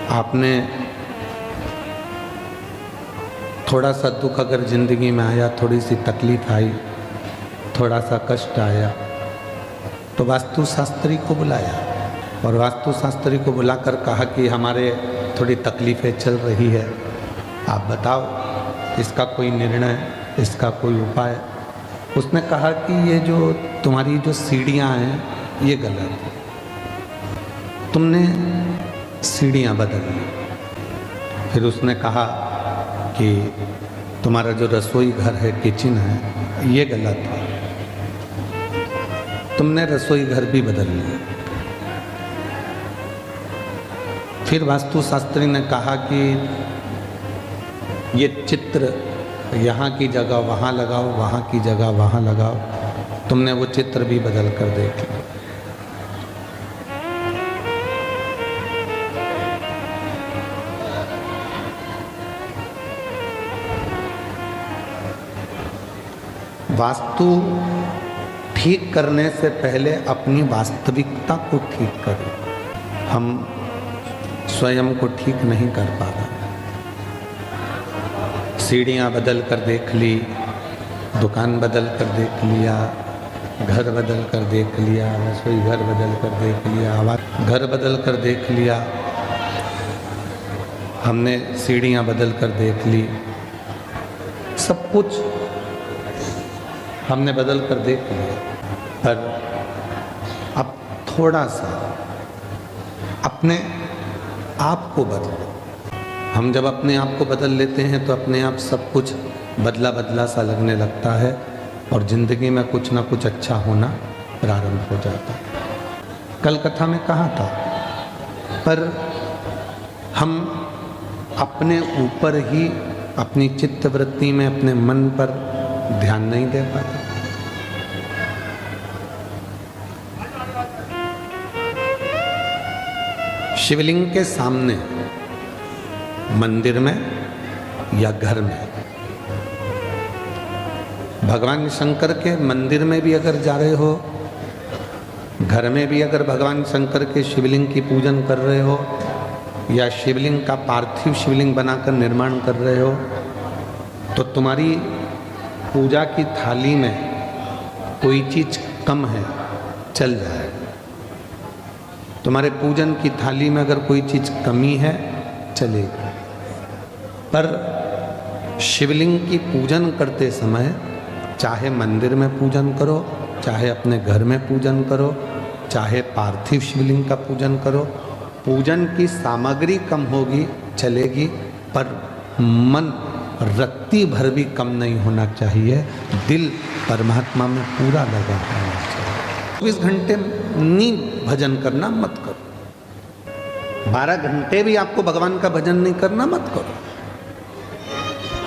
आपने थोड़ा सा दुख अगर ज़िंदगी में आया, थोड़ी सी तकलीफ आई, थोड़ा सा कष्ट आया, तो वास्तुशास्त्री को बुलाया और वास्तुशास्त्री को बुलाकर कहा कि हमारे थोड़ी तकलीफ़ें चल रही है, आप बताओ इसका कोई निर्णय, इसका कोई उपाय। उसने कहा कि ये जो तुम्हारी जो सीढ़ियाँ हैं ये गलत है, तुमने सीढ़ियाँ बदल ली। फिर उसने कहा कि तुम्हारा जो रसोई घर है, किचन है, ये गलत है, तुमने रसोई घर भी बदल लिया। फिर वास्तुशास्त्री ने कहा कि ये चित्र यहाँ की जगह वहाँ लगाओ, वहाँ की जगह वहाँ लगाओ, तुमने वो चित्र भी बदल कर देख लिया। वास्तु ठीक करने से पहले अपनी वास्तविकता को ठीक करें। हम स्वयं को ठीक नहीं कर पा रहे। सीढ़ियाँ बदल कर देख ली, दुकान बदल कर देख लिया, घर बदल कर देख लिया, रसोई घर बदल कर देख लिया, घर बदल कर देख लिया, हमने सीढ़ियाँ बदल कर देख ली, सब कुछ हमने बदल कर देख लिया। पर अब थोड़ा सा अपने आप को बदलो। हम जब अपने आप को बदल लेते हैं तो अपने आप सब कुछ बदला बदला सा लगने लगता है और ज़िंदगी में कुछ ना कुछ अच्छा होना प्रारंभ हो जाता है। कल कथा में कहा था, पर हम अपने ऊपर ही, अपनी चित्तवृत्ति में, अपने मन पर ध्यान नहीं दे पाते। शिवलिंग के सामने, मंदिर में या घर में, भगवान शंकर के मंदिर में भी अगर जा रहे हो, घर में भी अगर भगवान शंकर के शिवलिंग की पूजन कर रहे हो या शिवलिंग का पार्थिव शिवलिंग बनाकर निर्माण कर रहे हो, तो तुम्हारी पूजा की थाली में कोई चीज़ कम है, चल जाएगा। तुम्हारे पूजन की थाली में अगर कोई चीज़ कमी है, चलेगी। पर शिवलिंग की पूजन करते समय, चाहे मंदिर में पूजन करो, चाहे अपने घर में पूजन करो, चाहे पार्थिव शिवलिंग का पूजन करो, पूजन की सामग्री कम होगी, चलेगी, पर मन रत्ती भर भी कम नहीं होना चाहिए। दिल परमात्मा में पूरा लगा होना चाहिए। 24 घंटे नींद भजन करना मत करो। 12 घंटे भी आपको भगवान का भजन नहीं करना, मत करो।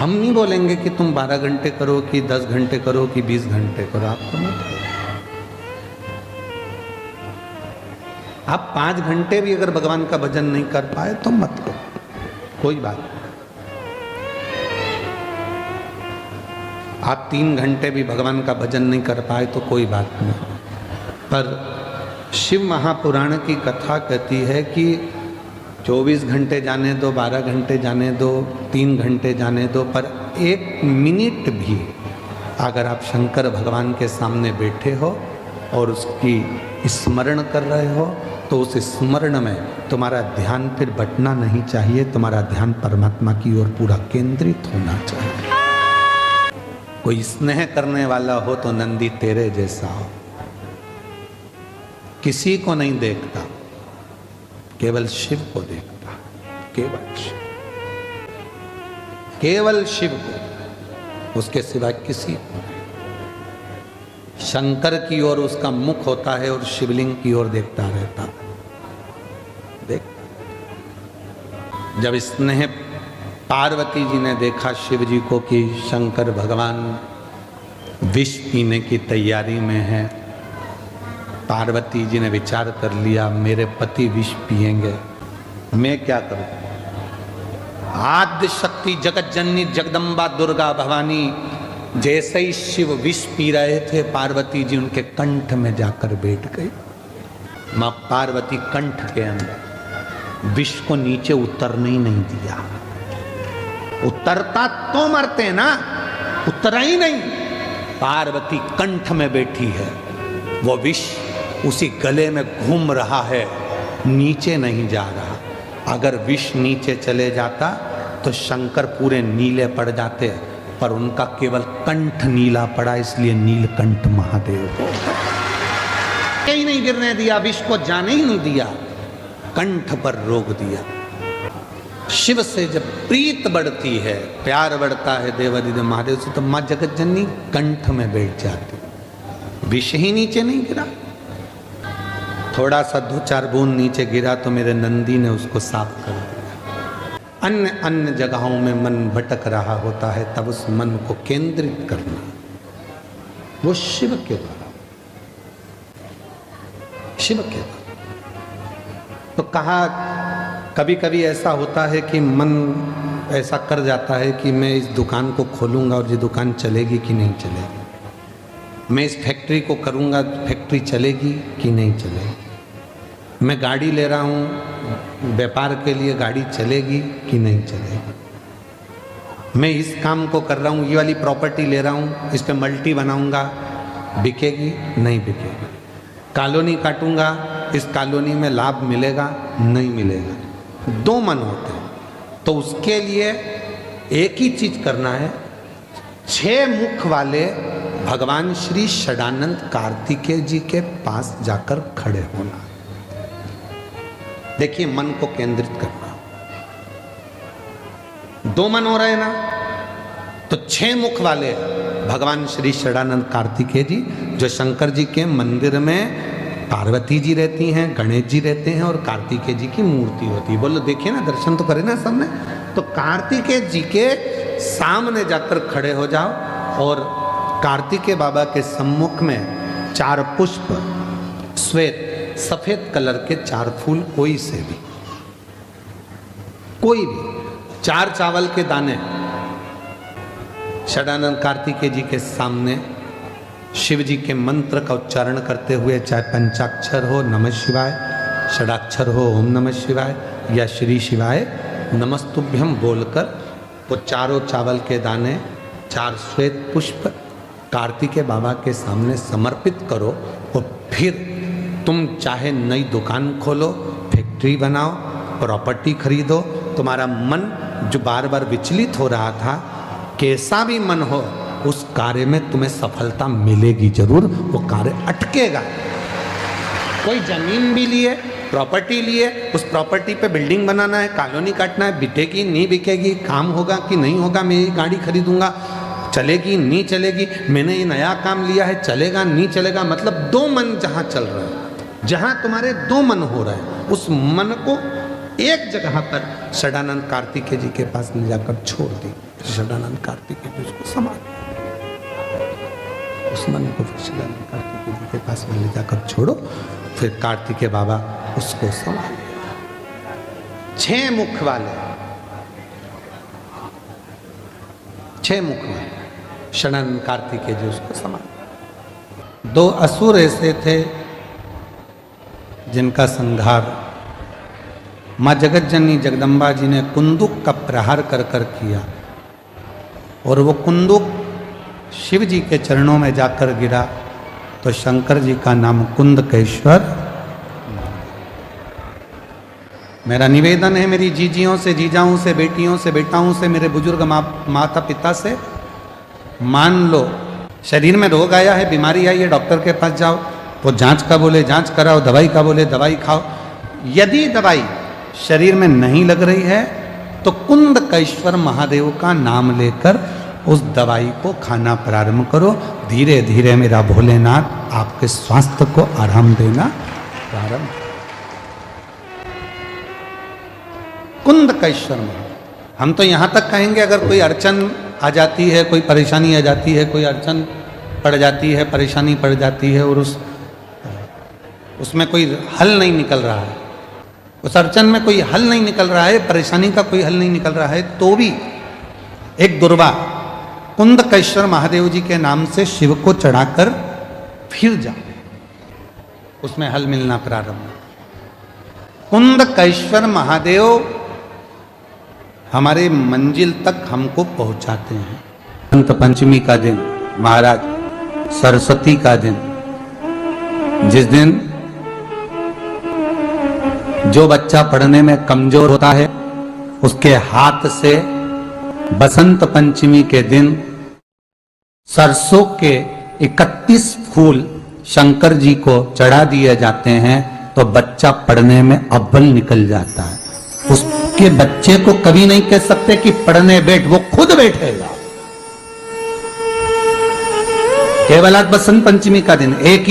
हम नहीं बोलेंगे कि तुम 12 घंटे करो कि 10 घंटे करो कि 20 घंटे करो, आपको मत करो। आप 5 घंटे भी अगर भगवान का भजन नहीं कर पाए तो मत करो, कोई बात नहीं। आप 3 घंटे भी भगवान का भजन नहीं कर पाए तो कोई बात नहीं। पर शिव महापुराण की कथा कहती है कि 24 घंटे जाने दो, 12 घंटे जाने दो, 3 घंटे जाने दो, पर 1 मिनट भी अगर आप शंकर भगवान के सामने बैठे हो और उसकी स्मरण कर रहे हो, तो उस स्मरण में तुम्हारा ध्यान फिर बटना नहीं चाहिए। तुम्हारा ध्यान परमात्मा की ओर पूरा केंद्रित होना चाहिए। कोई स्नेह करने वाला हो तो नंदी तेरे जैसा हो, किसी को नहीं देखता, केवल शिव को देखता, केवल शिव, केवल शिव को, उसके सिवाय किसी को नहीं। शंकर की ओर उसका मुख होता है और शिवलिंग की ओर देखता रहता। देख, जब स्नेह पार्वती जी ने देखा शिव जी को कि शंकर भगवान विष पीने की तैयारी में है, पार्वती जी ने विचार कर लिया, मेरे पति विष पिएंगे, मैं क्या करूं। आद्य शक्ति जगत जननी जगदम्बा दुर्गा भवानी जैसे ही शिव विष पी रहे थे, पार्वती जी उनके कंठ में जाकर बैठ गई। मां पार्वती कंठ के अंदर विष को नीचे उतरने ही नहीं दिया। उतरता तो मरते ना, उतरा ही नहीं। पार्वती कंठ में बैठी है, वो विष उसी गले में घूम रहा है, नीचे नहीं जा रहा। अगर विष नीचे चले जाता तो शंकर पूरे नीले पड़ जाते, पर उनका केवल कंठ नीला पड़ा, इसलिए नीलकंठ महादेव को कहीं नहीं गिरने दिया, विष को जाने ही नहीं दिया, कंठ पर रोक दिया। शिव से जब प्रीत बढ़ती है, प्यार बढ़ता है देवादिदेव महादेव से, तो मां जगत जननी कंठ में बैठ जाती, विष ही नीचे नहीं गिरा। थोड़ा सा 2-4 बूंद नीचे गिरा तो मेरे नंदी ने उसको साफ कर दिया। अन्य अन्य जगहों में मन भटक रहा होता है, तब उस मन को केंद्रित करना वो शिव के द्वारा, शिव के द्वारा। तो कहा कभी कभी ऐसा होता है कि मन ऐसा कर जाता है कि मैं इस दुकान को खोलूंगा और ये दुकान चलेगी कि नहीं चलेगी, मैं इस फैक्ट्री को करूंगा, फैक्ट्री चलेगी कि नहीं चलेगी, मैं गाड़ी ले रहा हूँ व्यापार के लिए, गाड़ी चलेगी कि नहीं चलेगी, मैं इस काम को कर रहा हूँ, ये वाली प्रॉपर्टी ले रहा हूँ, इस पे मल्टी बनाऊंगा, बिकेगी नहीं बिकेगी, कॉलोनी काटूंगा, इस कॉलोनी में लाभ मिलेगा नहीं मिलेगा। 2 मन होते हैं, तो उसके लिए एक ही चीज करना है, 6 मुख वाले भगवान श्री षडानंद कार्तिकेय जी के पास जाकर खड़े होना। देखिए मन को केंद्रित करना। 2 मन हो रहे ना, तो 6 मुख वाले भगवान श्री षडानंद कार्तिकेय जी, जो शंकर जी के मंदिर में पार्वती जी रहती हैं, गणेश जी रहते हैं और कार्तिकेय जी की मूर्ति होती है। बोलो देखिए ना, दर्शन तो करें ना सबने। तो कार्तिकेय जी के सामने जाकर खड़े हो जाओ और कार्तिकेय बाबा के सम्मुख में 4 पुष्प, श्वेत सफेद कलर के 4 फूल, कोई से भी, कोई भी 4 चावल के दाने षडानंद कार्तिकेय जी के सामने शिव जी के मंत्र का उच्चारण करते हुए, चाहे पंचाक्षर हो नमः शिवाय, षडाक्षर हो ओम नमः शिवाय, या श्री शिवाय नमस्तुभ्यम बोलकर वो 4 चावल के दाने, 4 श्वेत पुष्प कार्तिकेय बाबा के सामने समर्पित करो। और फिर तुम चाहे नई दुकान खोलो, फैक्ट्री बनाओ, प्रॉपर्टी खरीदो, तुम्हारा मन जो बार बार विचलित हो रहा था, कैसा भी मन हो, उस कार्य में तुम्हें सफलता मिलेगी जरूर, वो कार्य अटकेगा। कोई जमीन भी लिए, प्रॉपर्टी लिए, उस प्रॉपर्टी पे बिल्डिंग बनाना है, कॉलोनी काटना है, बिकेगी नहीं बिकेगी, काम होगा कि नहीं होगा, मैं ये गाड़ी खरीदूंगा, चलेगी नहीं चलेगी, मैंने ये नया काम लिया है, चलेगा नहीं चलेगा। मतलब 2 मन जहां चल रहे हैं, जहां तुम्हारे 2 मन हो रहे हैं, उस मन को एक जगह पर षडानंद कार्तिकेय जी के पास ले जाकर छोड़ दी। षडानंद कार्तिकेय जी उसको संभाल, उस मन को षडानंद कार्तिकेय जी के पास में ले जाकर छोड़ो, फिर कार्तिकेय बाबा उसको संभाल। 6 मुख वाले, 6 मुख वाले षडानंद कार्तिकेय जी उसको संभाल। 2 असुर ऐसे थे जिनका संहार माँ जगत जननी जगदम्बा जी ने कुंदुक का प्रहार कर कर किया, और वो कुंदुक शिव जी के चरणों में जाकर गिरा, तो शंकर जी का नाम कुंदकेश्वर। मेरा निवेदन है मेरी जीजियों से, जीजाओं से, बेटियों से, बेटाओं से, मेरे बुजुर्ग माता पिता से, मान लो शरीर में रोग आया है, बीमारी आई है, डॉक्टर के पास जाओ, वो जांच का बोले जांच कराओ, दवाई का बोले दवाई खाओ। यदि दवाई शरीर में नहीं लग रही है तो कुंदकेश्वर महादेव का नाम लेकर उस दवाई को खाना प्रारंभ करो। धीरे धीरे मेरा भोलेनाथ आपके स्वास्थ्य को आराम देना प्रारंभ। कुंदकेश्वर महादेव, हम तो यहाँ तक कहेंगे अगर कोई अड़चन आ जाती है, कोई परेशानी आ जाती है, कोई अड़चन पड़ जाती है, परेशानी पड़ जाती है, और उसमें कोई हल नहीं निकल रहा है, उस अड़चन में कोई हल नहीं निकल रहा है, परेशानी का कोई हल नहीं निकल रहा है, तो भी एक दुर्वा कुंदकेश्वर महादेव जी के नाम से शिव को चढ़ाकर फिर जाओ, उसमें हल मिलना प्रारंभ। कुंदकेश्वर महादेव हमारे मंजिल तक हमको पहुंचाते हैं। बसंत पंचमी का दिन महाराज, सरस्वती का दिन, जिस दिन जो बच्चा पढ़ने में कमजोर होता है उसके हाथ से बसंत पंचमी के दिन सरसों के 31 फूल शंकर जी को चढ़ा दिए जाते हैं तो बच्चा पढ़ने में अव्वल निकल जाता है। उसके बच्चे को कभी नहीं कह सकते कि पढ़ने बैठ, वो खुद बैठेगा। केवल आज बसंत पंचमी का दिन, एक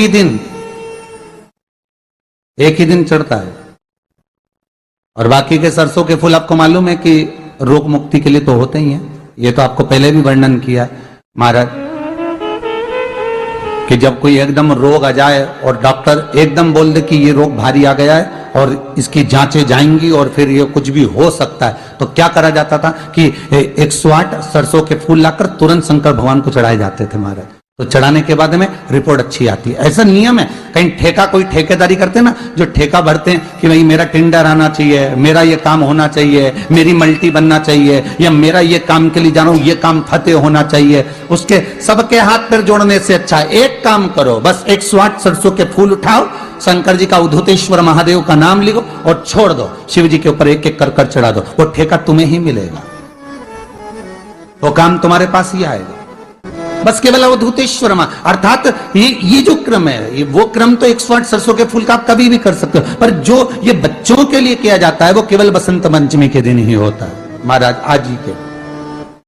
ही दिन चढ़ता है। और बाकी के सरसों के फूल आपको मालूम है कि रोग मुक्ति के लिए तो होते ही हैं। ये तो आपको पहले भी वर्णन किया है महाराज कि जब कोई एकदम रोग आ जाए और डॉक्टर एकदम बोल दे कि ये रोग भारी आ गया है और इसकी जांचें जाएंगी और फिर ये कुछ भी हो सकता है, तो क्या करा जाता था कि 108 सरसों के फूल लाकर तुरंत शंकर भगवान को चढ़ाए जाते थे महाराज। तो चढ़ाने के बाद में रिपोर्ट अच्छी आती है। ऐसा नियम है। कहीं ठेका, कोई ठेकेदारी करते हैं ना, जो ठेका भरते हैं कि भाई मेरा टेंडर आना चाहिए, मेरा ये काम होना चाहिए, मेरी मल्टी बनना चाहिए, या मेरा ये काम के लिए जा रहा हूं, ये काम फतेह होना चाहिए, उसके सबके हाथ पैर जोड़ने से अच्छा है एक काम करो, बस 108 सरसों के फूल उठाओ, शंकर जी का उद्धतेश्वर महादेव का नाम लिखो और छोड़ दो, शिव जी के ऊपर एक एक कर चढ़ा दो, वो ठेका तुम्हें ही मिलेगा, वो काम तुम्हारे पास ही आएगा। बस केवल अवधूतेश्वर अर्थात ये जो क्रम है, ये वो क्रम तो 108 सरसों के फूल का आप कभी भी कर सकते हो, पर जो ये बच्चों के लिए किया जाता है वो केवल बसंत पंचमी के दिन ही होता है महाराज, आज ही के।